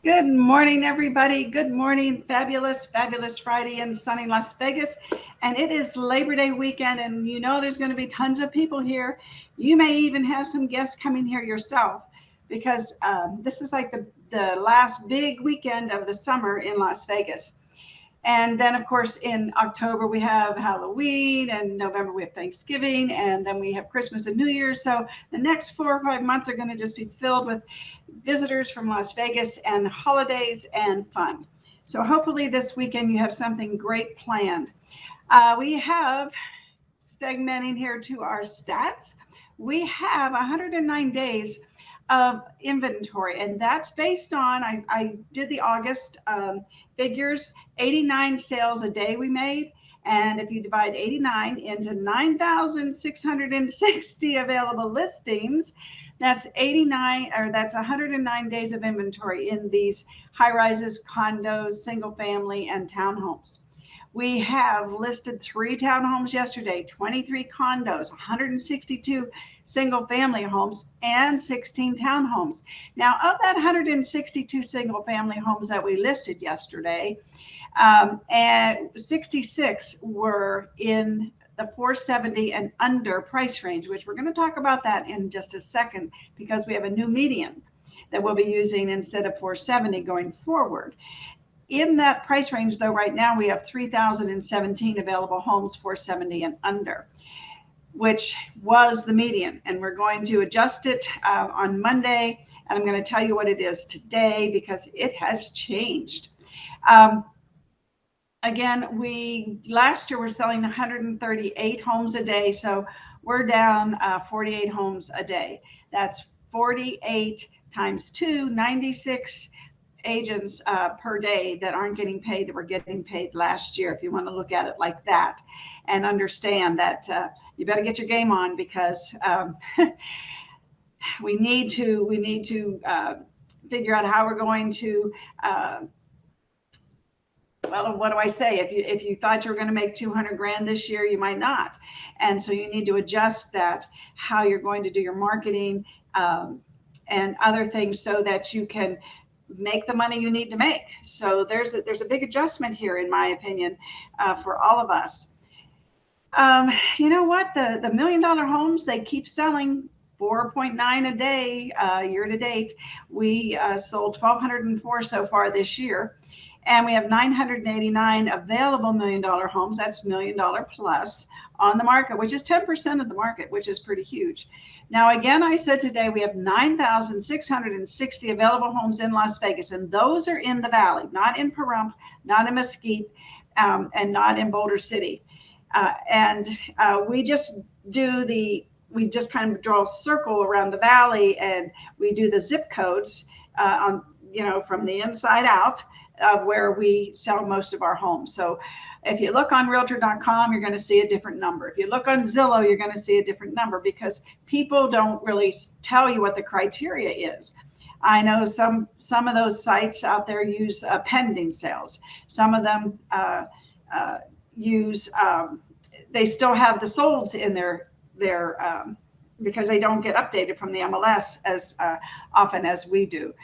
Good morning, everybody. Good morning. Fabulous, fabulous Friday in sunny Las Vegas. And it is Labor Day weekend, and you know there's going to be tons of people here. You may even have some guests coming here yourself because this is like the last big weekend of the summer in Las Vegas. And then, of course, in October, we have Halloween, and November, we have Thanksgiving, and then we have Christmas and New Year's. So the next 4 or 5 months are going to just be filled with visitors from Las Vegas and holidays and fun. So hopefully, this weekend, you have something great planned. We have segmenting here to our stats. We have 109 days of inventory, and that's based on I did the August figures. 89 sales a day we made, and if you divide 89 into 9,660 available listings, that's 89, or that's 109 days of inventory in these high rises, condos, single family, and townhomes. We have listed 3 townhomes yesterday, 23 condos, 162 single family homes, and 16 townhomes. Now, of that 162 single family homes that we listed yesterday, and 66 were in the 470 and under price range, which we're going to talk about that in just a second because we have a new median that we'll be using instead of 470 going forward. In that price range, though, right now we have 3,017 available homes, 470 and under, which was the median. And we're going to adjust it on Monday. And I'm going to tell you what it is today because it has changed. Again, we last year were selling 138 homes a day. So we're down 48 homes a day. That's 48 times 2, 96 agents per day that aren't getting paid that were getting paid last year, if you want to look at it like that and understand that you better get your game on because we need to figure out how we're going to well, what do I say? If you thought you were going to make 200 grand this year, you might not, and so you need to adjust that how you're going to do your marketing and other things so that you can make the money you need to make. So there's a big adjustment here, in my opinion, for all of us. You know what? The $1 million homes, they keep selling. 4.9 a day year to date. We sold 1,204 so far this year. And we have 989 available $1 million homes. That's $1 million plus on the market, which is 10% of the market, which is pretty huge. Now, again, I said today we have 9,660 available homes in Las Vegas, and those are in the Valley, not in Pahrump, not in Mesquite, and not in Boulder City. We just kind of draw a circle around the Valley, and we do the zip codes from the inside out of where we sell most of our homes. So if you look on realtor.com, you're going to see a different number. If you look on Zillow, you're going to see a different number because people don't really tell you what the criteria is. I know some of those sites out there use pending sales. Some of them use they still have the solds in their because they don't get updated from the MLS as often as we do.